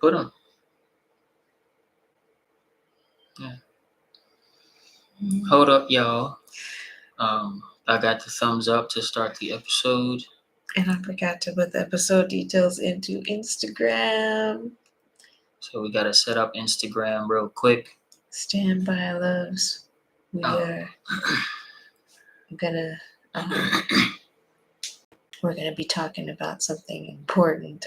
put them. Yeah. Hold up, y'all. I got the thumbs up to start the episode. And I forgot to put the episode details into Instagram. So we got to set up Instagram real quick. Stand by, loves. We are gonna we're gonna be talking about something important.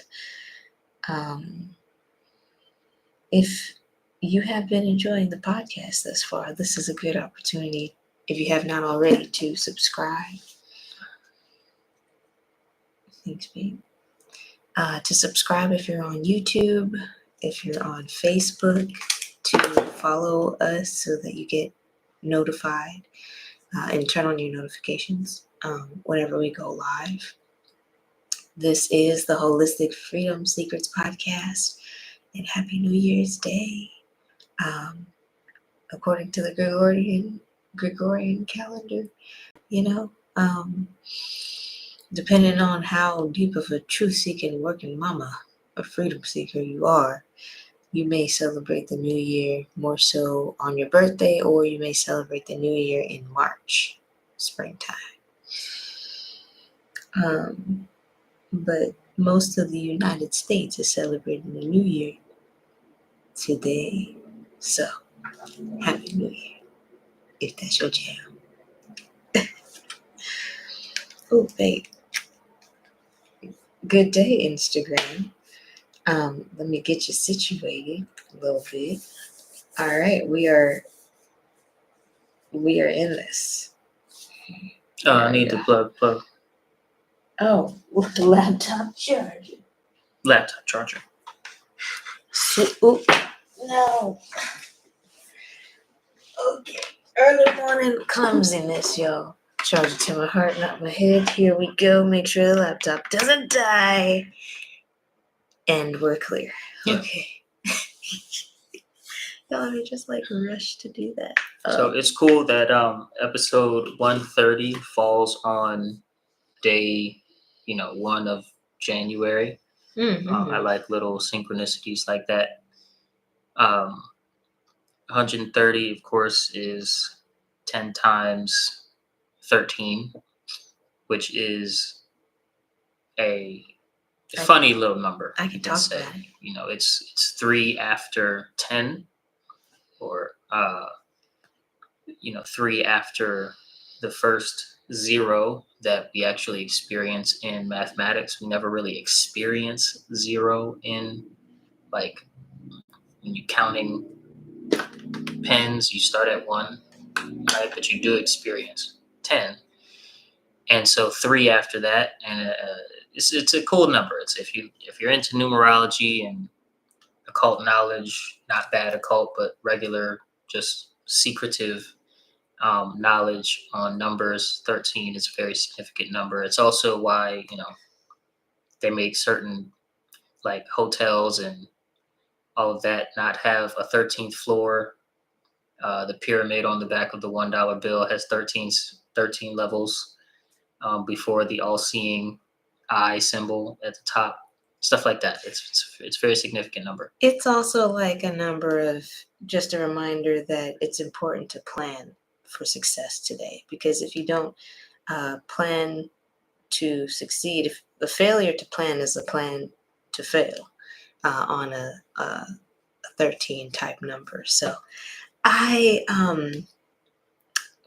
If you have been enjoying the podcast thus far, this is a good opportunity, if you have not already, to subscribe. Thanks, babe. To subscribe if you're on YouTube, if you're on Facebook, to follow us so that you get notified and turn on your notifications whenever we go live. This is the Holistic Freedom Secrets Podcast, and Happy New Year's Day. According to the Gregorian calendar, depending on how deep of a truth-seeking working mama or freedom seeker you are, you may celebrate the new year more so on your birthday, or you may celebrate the new year in March, springtime. But most of the United States is celebrating the new year today. So, Happy New Year, if that's your jam. Oh, babe. Good day, Instagram. Let me get you situated a little bit. All right, we are in this. I need to plug. Oh, with the laptop charger. Laptop charger. No. Okay. Early morning clumsiness, y'all. Charge it to my heart, not my head. Here we go. Make sure the laptop doesn't die. And we're clear. Yeah. Okay. Y'all are just like rushed to do that. So it's cool that episode 130 falls on day, 1 of January. I like little synchronicities like that. 130, of course, is 10 times 13, which is a funny little number. I can talk about it. It's 3 after 10, or 3 after the first 0 that we actually experience in mathematics. We never really experience 0 in, like, when you're counting pens, you start at 1, right? But you do experience 10. And so 3 after that, and it's a cool number. It's if you're into numerology and occult knowledge, not bad occult, but regular, just secretive knowledge on numbers, 13 is a very significant number. It's also why, they make certain, like, hotels and all of that not have a 13th floor. The pyramid on the back of the $1 bill has 13 levels before the all-seeing eye symbol at the top. Stuff like that. It's a very significant number. It's also like a number of just a reminder that it's important to plan for success today. Because if you don't plan to succeed, if the failure to plan is a plan to fail on a 13 type number. So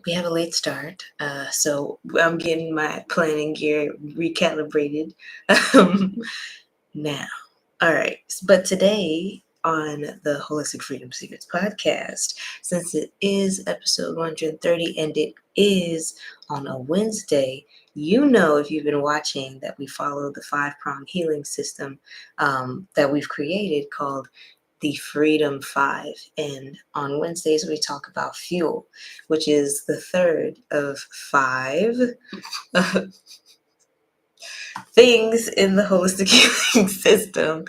we have a late start, so I'm getting my planning gear recalibrated now. All right, but today on the Holistic Freedom Secrets Podcast, since it is episode 130 and it is on a Wednesday, if you've been watching, that we follow the 5-prong healing system that we've created called the Freedom 5. And on Wednesdays, we talk about fuel, which is the third of 5 things in the holistic healing system.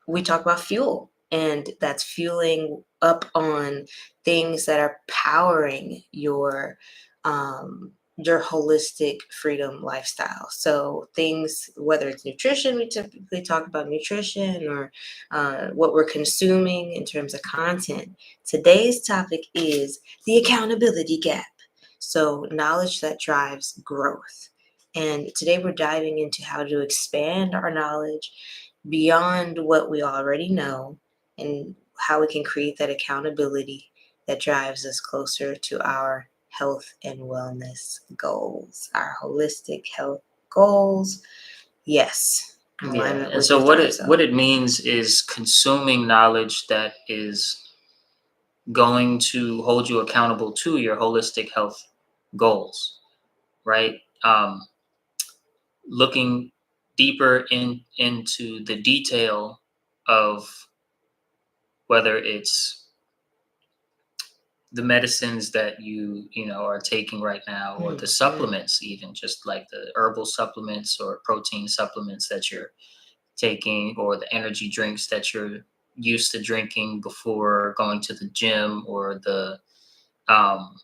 We talk about fuel, and that's fueling up on things that are powering your your holistic freedom lifestyle. So things, whether it's nutrition, we typically talk about nutrition, or what we're consuming in terms of content. Today's topic is the accountability gap. So knowledge that drives growth. And today we're diving into how to expand our knowledge beyond what we already know, and how we can create that accountability that drives us closer to our health and wellness goals, our holistic health goals. Yes, in Yeah. alignment And with so your thrive zone. what it means is consuming knowledge that is going to hold you accountable to your holistic health goals, right? Looking deeper into the detail of whether it's the medicines that you know are taking right now, or the supplements, even just like the herbal supplements or protein supplements that you're taking, or the energy drinks that you're used to drinking before going to the gym, or um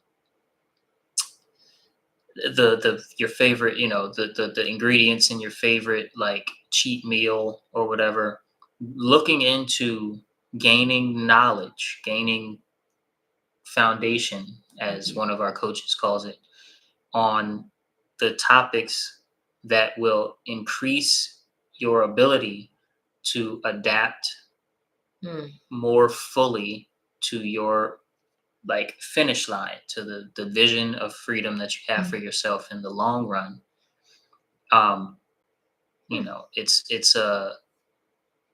the your favorite, the ingredients in your favorite like cheat meal or whatever. Looking into gaining knowledge, gaining foundation, as one of our coaches calls it, on the topics that will increase your ability to adapt more fully to your like finish line, to the vision of freedom that you have for yourself in the long run. um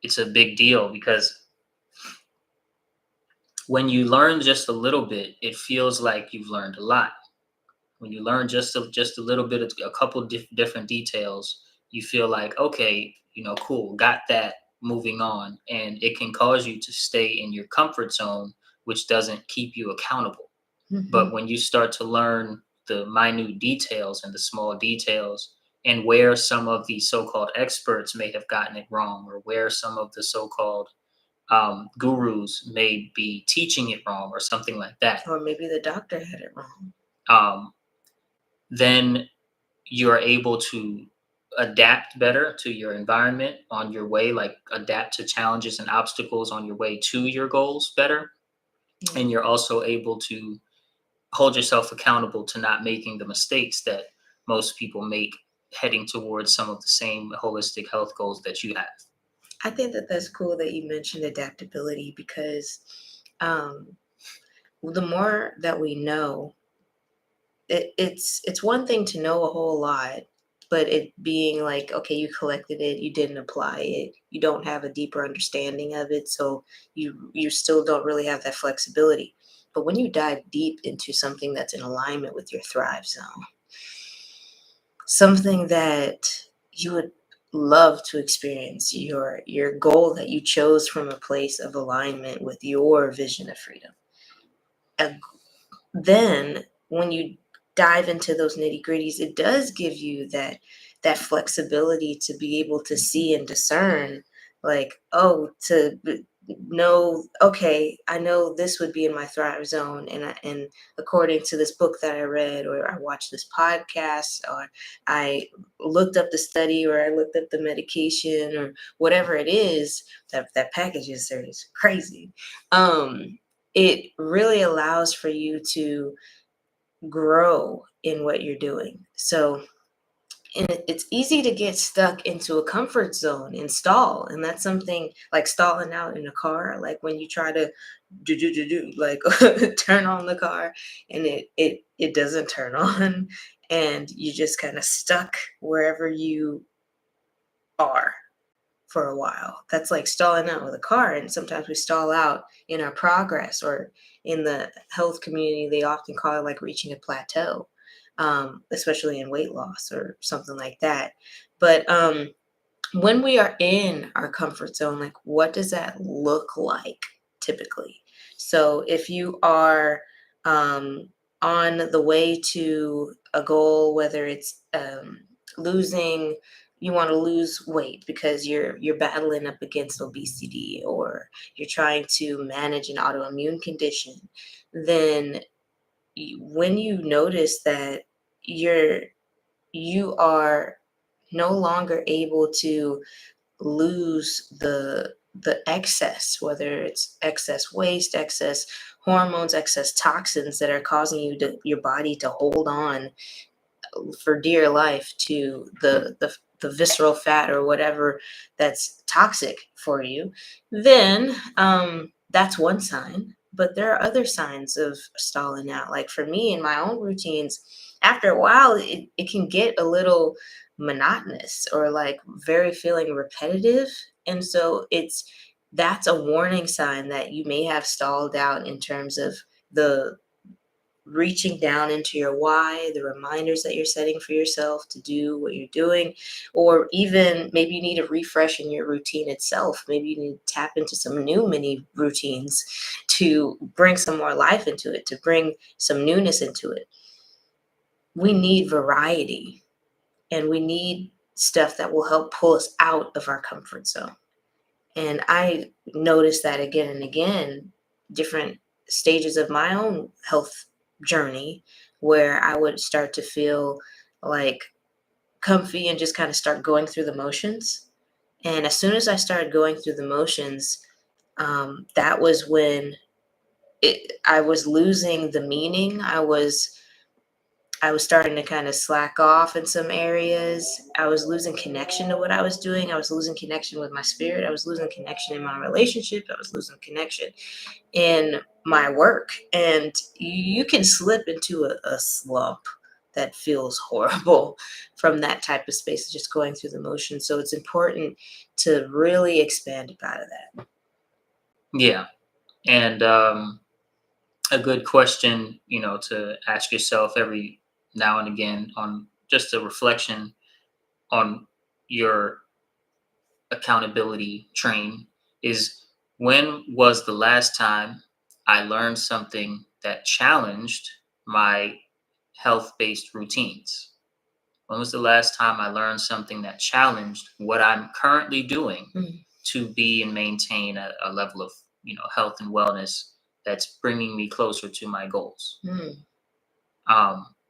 it's a big deal, because when you learn just a little bit, it feels like you've learned a lot. When you learn just a little bit of a couple different details, you feel like, okay, cool, got that, moving on. And it can cause you to stay in your comfort zone, which doesn't keep you accountable. But when you start to learn the minute details and the small details, and where some of the so-called experts may have gotten it wrong, or where some of the so-called gurus may be teaching it wrong, or something like that, Or maybe the doctor had it wrong. Then you're able to adapt better to your environment on your way, like adapt to challenges and obstacles on your way to your goals better. And you're also able to hold yourself accountable to not making the mistakes that most people make heading towards some of the same holistic health goals that you have. I think that that's cool that you mentioned adaptability, because the more that we know, it's one thing to know a whole lot, but it being like, okay, you collected it, you didn't apply it, you don't have a deeper understanding of it, so you still don't really have that flexibility. But when you dive deep into something that's in alignment with your thrive zone, something that you would love to experience, your goal that you chose from a place of alignment with your vision of freedom, then when you dive into those nitty gritties, it does give you that flexibility to be able to see and discern, like, oh, to know, okay, I know this would be in my thrive zone, and according to this book that I read, or I watched this podcast, or I looked up the study, or I looked up the medication, or whatever it is. That package is crazy. It really allows for you to grow in what you're doing. So, and it's easy to get stuck into a comfort zone and stall. And that's something like stalling out in a car, like when you try to like turn on the car, and it doesn't turn on, and you just kind of stuck wherever you are for a while. That's like stalling out with a car. And sometimes we stall out in our progress, or in the health community, they often call it like reaching a plateau, especially in weight loss or something like that. But when we are in our comfort zone, like, what does that look like typically? So if you are on the way to a goal, whether it's losing, you want to lose weight because you're battling up against obesity, or you're trying to manage an autoimmune condition, then when you notice that you are no longer able to lose the excess, whether it's excess waste, excess hormones, excess toxins that are causing your body to hold on for dear life to the visceral fat or whatever that's toxic for you. Then that's one sign. But there are other signs of stalling out. Like for me in my own routines, after a while it can get a little monotonous or like very feeling repetitive. And so that's a warning sign that you may have stalled out in terms of the reaching down into your why, the reminders that you're setting for yourself to do what you're doing, or even maybe you need a refresh in your routine itself. Maybe you need to tap into some new mini routines to bring some more life into it, to bring some newness into it. We need variety, and we need stuff that will help pull us out of our comfort zone. And I noticed that again and again, different stages of my own health journey, where I would start to feel like comfy and just kind of start going through the motions. And as soon as I started going through the motions, that was when I was losing the meaning. I was starting to kind of slack off in some areas. I was losing connection to what I was doing. I was losing connection with my spirit. I was losing connection in my relationship. I was losing connection in my work. And you can slip into a slump that feels horrible from that type of space, just going through the motions. So it's important to really expand out of that. Yeah. And a good question, to ask yourself every now and again, on just a reflection on your accountability train, is, when was the last time I learned something that challenged my health based routines? When was the last time I learned something that challenged what I'm currently doing Mm, to be and maintain a level of, health and wellness that's bringing me closer to my goals? mm,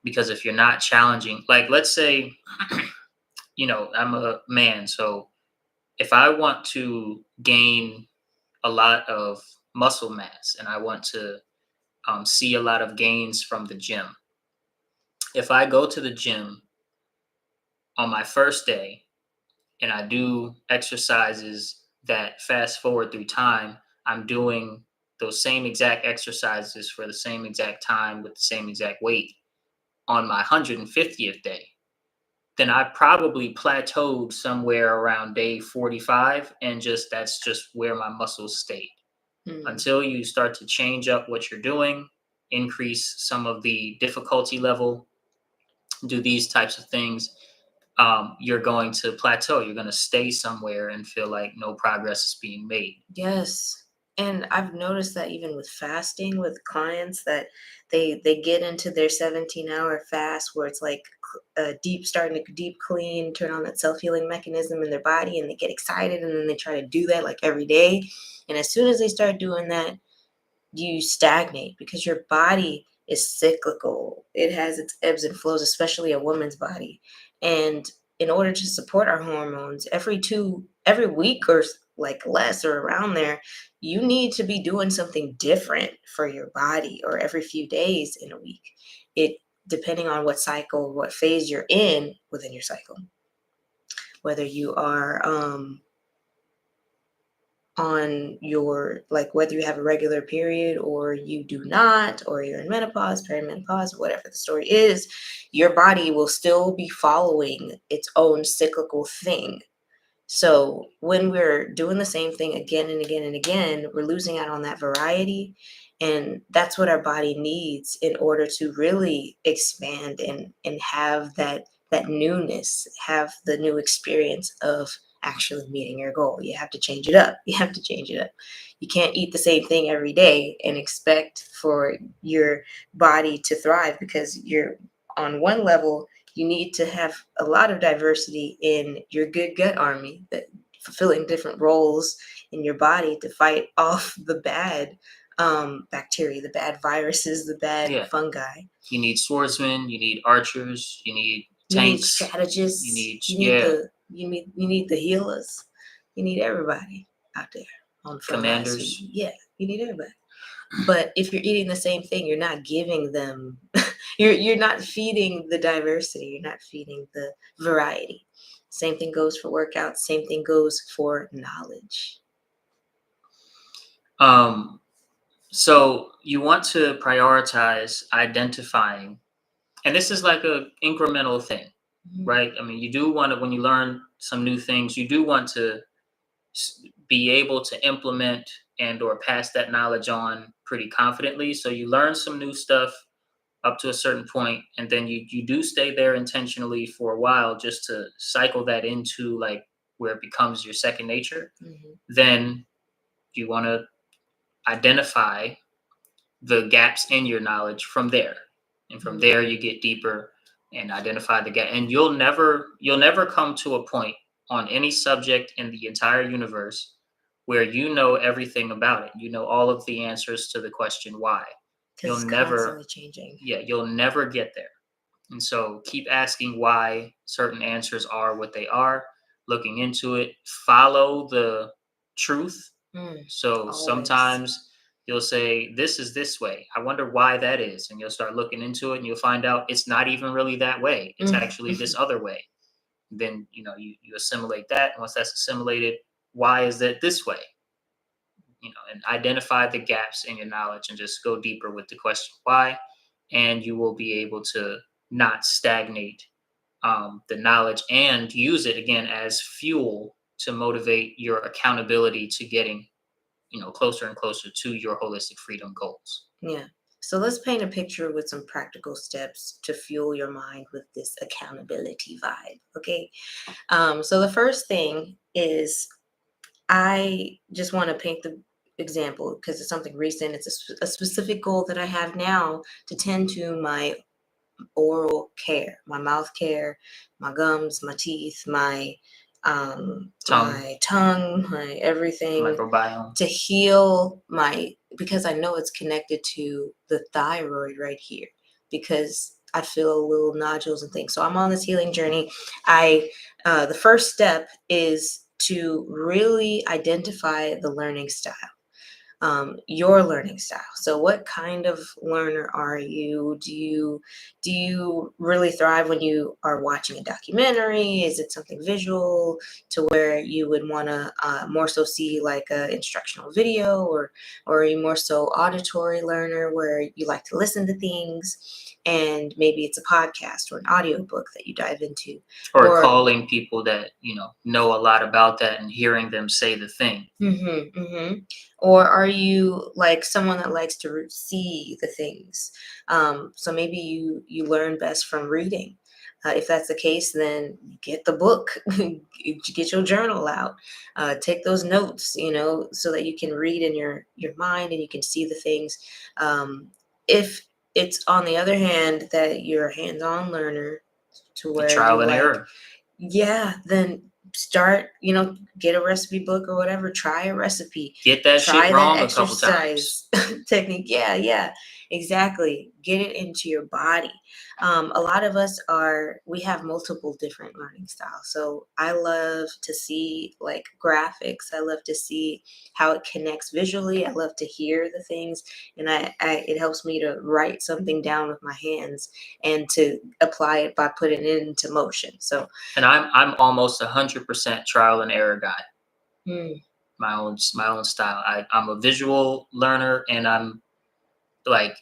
Because if you're not challenging, like, let's say, I'm a man, so if I want to gain a lot of muscle mass and I want to see a lot of gains from the gym, if I go to the gym on my first day and I do exercises that, fast forward through time, I'm doing those same exact exercises for the same exact time with the same exact weight on my 150th day, then I probably plateaued somewhere around day 45, and that's just where my muscles stayed. mm. Until you start to change up what you're doing, increase some of the difficulty level, do these types of things, you're going to plateau. You're going to stay somewhere and feel like no progress is being made. Yes. And I've noticed that even with fasting with clients, that they get into their 17-hour fast where it's like starting to deep clean, turn on that self-healing mechanism in their body, and they get excited, and then they try to do that like every day. And as soon as they start doing that, you stagnate because your body is cyclical. It has its ebbs and flows, especially a woman's body. And in order to support our hormones, every week or like less or around there, you need to be doing something different for your body, or every few days in a week. It depending on what cycle, what phase you're in within your cycle. Whether you are on your, like, whether you have a regular period or you do not, or you're in menopause, perimenopause, whatever the story is, your body will still be following its own cyclical thing. So when we're doing the same thing again and again and again, we're losing out on that variety. And that's what our body needs in order to really expand and have that newness, have the new experience of actually meeting your goal. You have to change it up. You have to change it up. You can't eat the same thing every day and expect for your body to thrive, because you're on one level, you need to have a lot of diversity in your good gut army, that fulfilling different roles in your body to fight off the bad bacteria, the bad viruses, the bad Yeah. fungi. You need swordsmen, you need archers, you need You need tanks, strategists. you need You need the healers. You need everybody out there on the front lines. commanders. Yeah, you need everybody. But if you're eating the same thing, you're not giving them. you're not feeding the diversity. You're not feeding the variety. Same thing goes for workouts. Same thing goes for knowledge. So you want to prioritize identifying, and this is like a incremental thing, right? I mean, you do want to, when you learn some new things, you do want to be able to implement and or pass that knowledge on pretty confidently. So you learn some new stuff up to a certain point, and then you do stay there intentionally for a while just to cycle that into like where it becomes your second nature. Then you want to identify the gaps in your knowledge from there, and from there you get deeper and identify the gap, and you'll never come to a point on any subject in the entire universe where you know everything about it, you know all of the answers to the question why. Because it's constantly changing. Yeah, you'll never get there. And so keep asking why certain answers are what they are, looking into it, follow the truth. So Always. sometimes you'll say, this is this way. I wonder why that is. And you'll start looking into it and you'll find out it's not even really that way. It's actually this other way. Then, you assimilate that. And once that's assimilated, why is that this way? And identify the gaps in your knowledge and just go deeper with the question why. And you will be able to not stagnate the knowledge and use it again as fuel to motivate your accountability to getting closer and closer to your holistic freedom goals. Yeah. So let's paint a picture with some practical steps to fuel your mind with this accountability vibe. Okay. So the first thing is, I just want to paint the example because it's something recent. It's a specific goal that I have now to tend to my oral care, my mouth care, my gums, my teeth, my tongue, my everything, microbiome, to heal because I know it's connected to the thyroid right here, because I feel little nodules and things. So I'm on this healing journey. The first step is to really identify the learning style. Your learning style. So what kind of learner are you? Do you really thrive when you are watching a documentary? Is it something visual to where you would want to more so see like a instructional video, or are you more so auditory learner where you like to listen to things and maybe it's a podcast or an audiobook that you dive into, or calling people that know a lot about that and hearing them say the thing? Or are you like someone that likes to see the things? So maybe you learn best from reading. If that's the case, then get the book, get your journal out, take those notes, so that you can read in your mind and you can see the things. If it's, on the other hand, that you're a hands-on learner to where trial and error, then start, get a recipe book or whatever, try a recipe, get that shit wrong a couple times. Technique. Yeah, exactly. Get it into your body. A lot of us we have multiple different learning styles. So I love to see like graphics. I love to see how it connects visually. I love to hear the things, and it helps me to write something down with my hands and to apply it by putting it into motion. So, and I'm almost 100% trial and error guy. My own style. I'm a visual learner, and I'm like,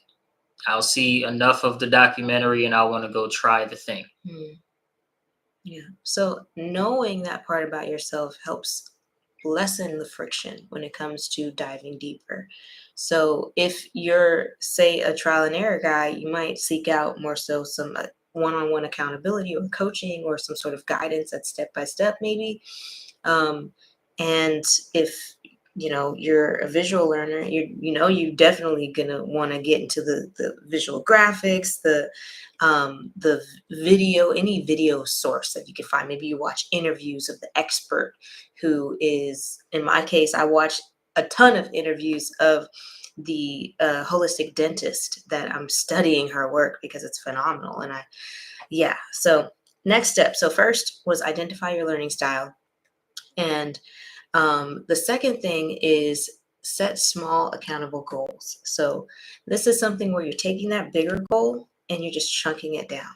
I'll see enough of the documentary and I want to go try the thing. Yeah. So knowing that part about yourself helps lessen the friction when it comes to diving deeper. So if you're, say, a trial and error guy, you might seek out more so some one-on-one accountability or coaching or some sort of guidance that's step by step maybe. And if you're a visual learner, you definitely gonna want to get into the visual graphics, the video, any video source that you can find. Maybe you watch interviews of the expert who is, in my case, I watch a ton of interviews of the holistic dentist that I'm studying her work because it's phenomenal. And so next step. So first was identify your learning style. And the second thing is set small accountable goals. So this is something where you're taking that bigger goal and you're just chunking it down.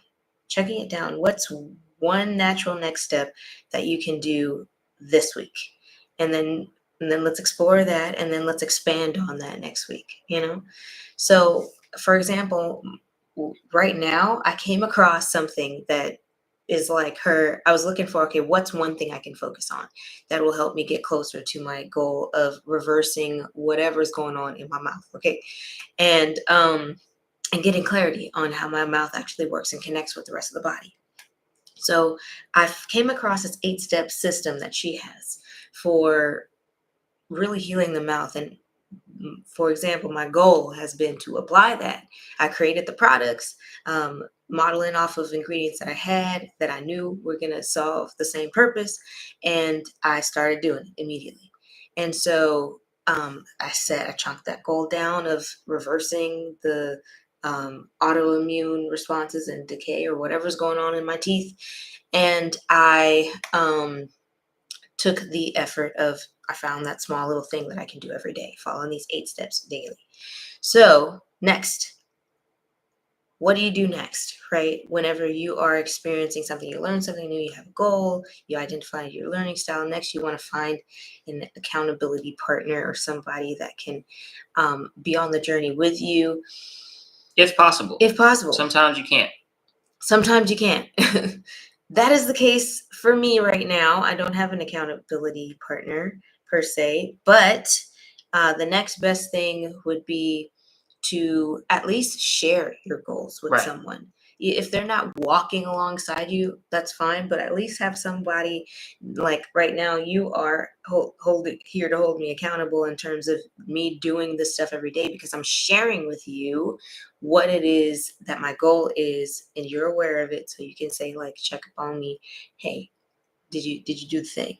Checking it down. What's one natural next step that you can do this week? And then let's explore that, and then let's expand on that next week, So, for example, right now I came across something that is like I was looking for, okay, what's one thing I can focus on that will help me get closer to my goal of reversing whatever's going on in my mouth, okay? And getting clarity on how my mouth actually works and connects with the rest of the body. So I came across this 8-step system that she has for really healing the mouth. And for example, my goal has been to apply that. I created the products, modeling off of ingredients that I had that I knew were going to solve the same purpose. And I started doing it immediately. And so I chunked that goal down of reversing the autoimmune responses and decay or whatever's going on in my teeth. And I took the effort of, I found that small little thing that I can do every day, following these 8 steps daily. So next, what do you do next, right? Whenever you are experiencing something, you learn something new, you have a goal, you identify your learning style. Next, you want to find an accountability partner or somebody that can be on the journey with you. If possible. If possible. Sometimes you can't. Sometimes you can't. That is the case for me right now. I don't have an accountability partner per se, but the next best thing would be to at least share your goals with someone. If they're not walking alongside you, that's fine, but at least have somebody, like right now, you are here to hold me accountable in terms of me doing this stuff every day, because I'm sharing with you what it is that my goal is, and you're aware of it, so you can say, like, check up on me. Hey, did you do the thing?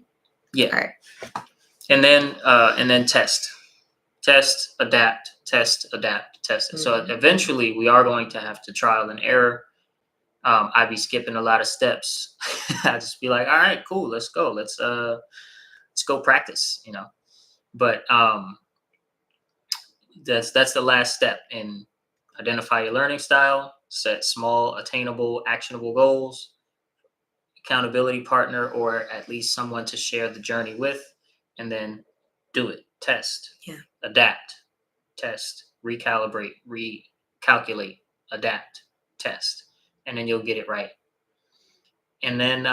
Yeah. All right. And then test, adapt, test, adapt, test. Mm-hmm. So eventually we are going to have to trial and error. I'd be skipping a lot of steps. I'd just be like, all right, cool, let's go. Let's go practice, But that's the last step in identify your learning style, set small, attainable, actionable goals, accountability partner, or at least someone to share the journey with, and then do it. Test, adapt, test, recalibrate, recalculate, adapt, test, and then you'll get it right. And then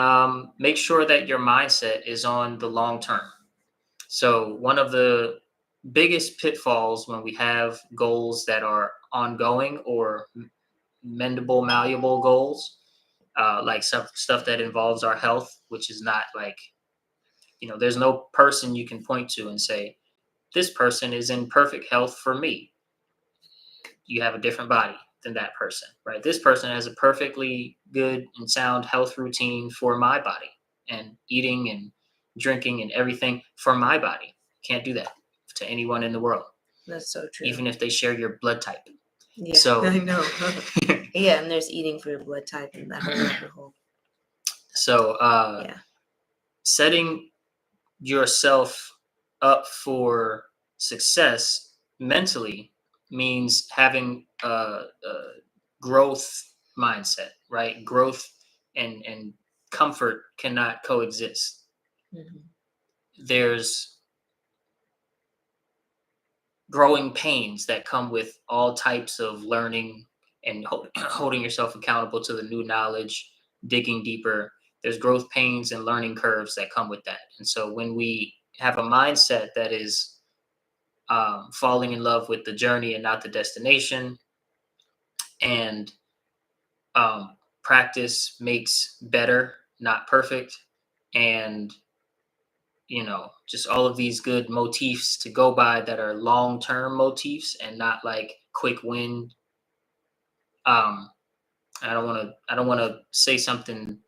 make sure that your mindset is on the long term. So one of the biggest pitfalls when we have goals that are ongoing or mendable, malleable goals, like stuff that involves our health, which is not like, there's no person you can point to and say, this person is in perfect health for me. You have a different body than that person, right? This person has a perfectly good and sound health routine for my body, and eating and drinking and everything for my body. Can't do that to anyone in the world. That's so true. Even if they share your blood type. Yeah, so I know. Yeah, and there's eating for your blood type and that whole. So setting yourself up for success mentally means having a growth mindset, right? Growth and comfort cannot coexist. Mm-hmm. There's growing pains that come with all types of learning and holding yourself accountable to the new knowledge, digging deeper. There's growth pains and learning curves that come with that. And so when we have a mindset that is falling in love with the journey and not the destination, and practice makes better, not perfect, and just all of these good motifs to go by that are long-term motifs and not like quick win. I don't want to say something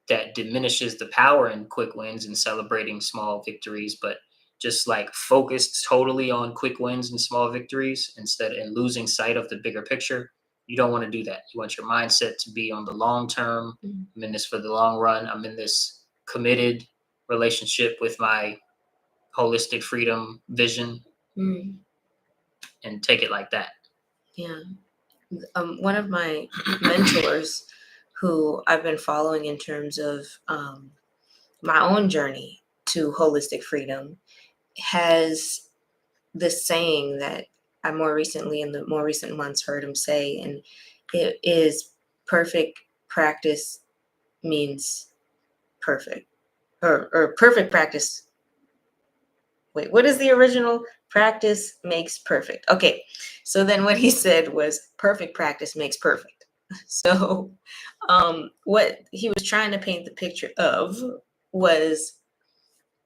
that diminishes the power in quick wins and celebrating small victories, but just like focused totally on quick wins and small victories instead and losing sight of the bigger picture. You don't want to do that. You want your mindset to be on the long term. I'm in this for the long run. I'm in this committed relationship with my holistic freedom vision and take it like that. Yeah. One of my mentors who I've been following in terms of my own journey to holistic freedom has this saying that I more recently, in the more recent months, heard him say, and it is perfect practice means perfect, or perfect practice. Wait, what is the original? Practice makes perfect. Okay, so then what he said was perfect practice makes perfect. So, what he was trying to paint the picture of was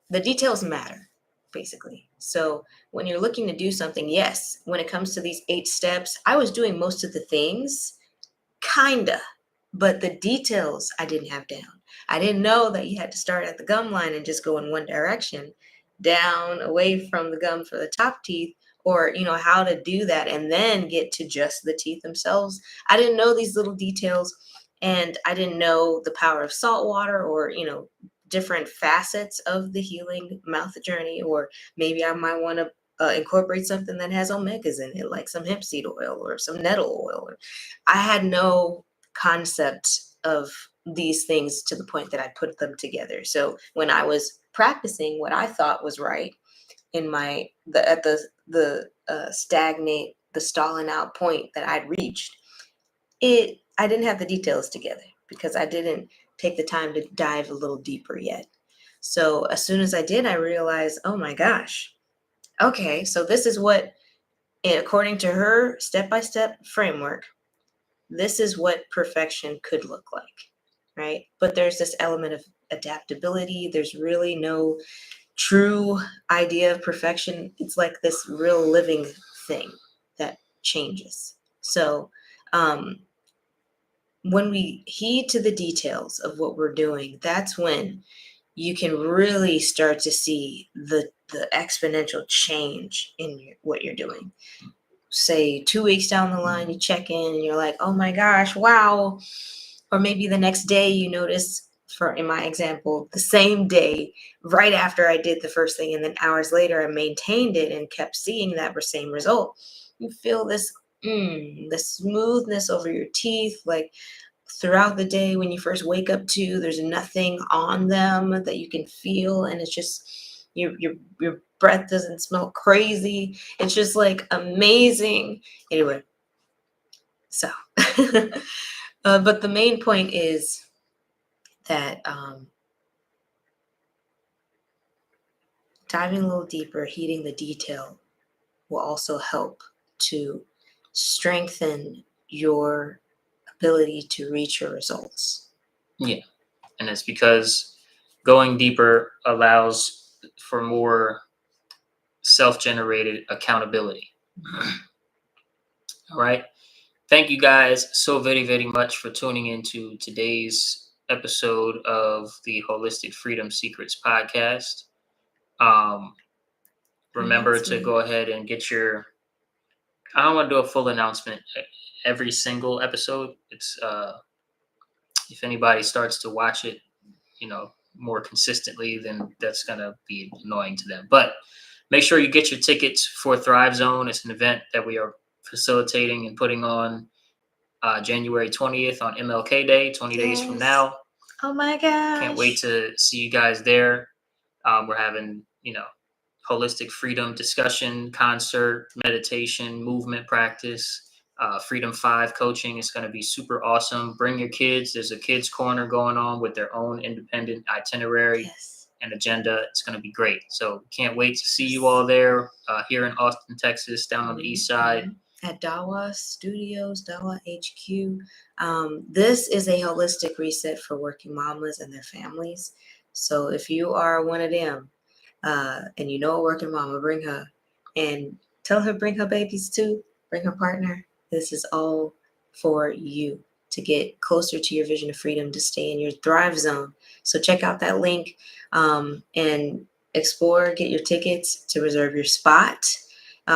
the details matter, basically. So when you're looking to do something, yes, when it comes to these 8 steps, I was doing most of the things, kinda, but the details I didn't have down. I didn't know that you had to start at the gum line and just go in one direction, down, away from the gum for the top teeth, or how to do that and then get to just the teeth themselves. I didn't know these little details, and I didn't know the power of salt water, or different facets of the healing mouth journey. Or maybe I might want to incorporate something that has omegas in it, like some hemp seed oil or some nettle oil. I had no concept of these things to the point that I put them together. So when I was practicing what I thought was right in the stalling out point that I'd reached, I didn't have the details together because I didn't take the time to dive a little deeper yet. So as soon as I did, I realized, oh my gosh, okay, so this is what, according to her step-by-step framework, this is what perfection could look like, right? But there's this element of adaptability. There's really no true idea of perfection. It's like this real living thing that changes. So when we heed to the details of what we're doing, that's when you can really start to see the exponential change in what you're doing. Say 2 weeks down the line, you check in and you're like, oh my gosh, wow. Or maybe the next day you notice, in my example, the same day, right after I did the first thing, and then hours later I maintained it and kept seeing that same result. You feel this the smoothness over your teeth, like throughout the day. When you first wake up to, there's nothing on them that you can feel, and it's just your breath doesn't smell crazy. It's just like amazing. Anyway, so but the main point is that diving a little deeper, heeding the detail, will also help to strengthen your ability to reach your results. Yeah. And it's because going deeper allows for more self-generated accountability. All right. Thank you guys so very, very much for tuning into today's episode of the Holistic Freedom Secrets podcast. Remember to go ahead and get your, I don't want to do a full announcement every single episode. It's if anybody starts to watch it, more consistently, then that's going to be annoying to them. But make sure you get your tickets for Thrive Zone. It's an event that we are facilitating and putting on January 20th on MLK Day, 20 days from now. Oh my gosh. Can't wait to see you guys there. We're having, holistic freedom discussion, concert, meditation, movement practice, Freedom 5 coaching. It's going to be super awesome. Bring your kids. There's a kids corner going on with their own independent itinerary and agenda. It's going to be great. So can't wait to see you all there here in Austin, Texas, down on the east side. At Dawa Studios, Dawa HQ. This is a holistic reset for working mamas and their families. So if you are one of them, and you know a working mama, bring her and tell her bring her babies too, bring her partner. This is all for you to get closer to your vision of freedom, to stay in your Thrive Zone. So check out that link, and explore, get your tickets to reserve your spot.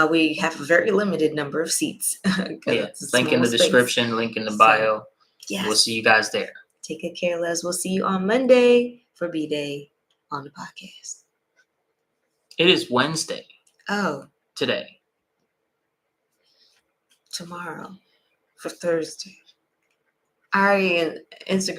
We have a very limited number of seats. 'Cause Yeah, it's a link in small the space. description, link in the So, bio. Yes. We'll see you guys there. Take good care, Les. We'll see you on Monday for B-Day on the podcast. It is Wednesday Oh, today. tomorrow for Thursday. I Instagram.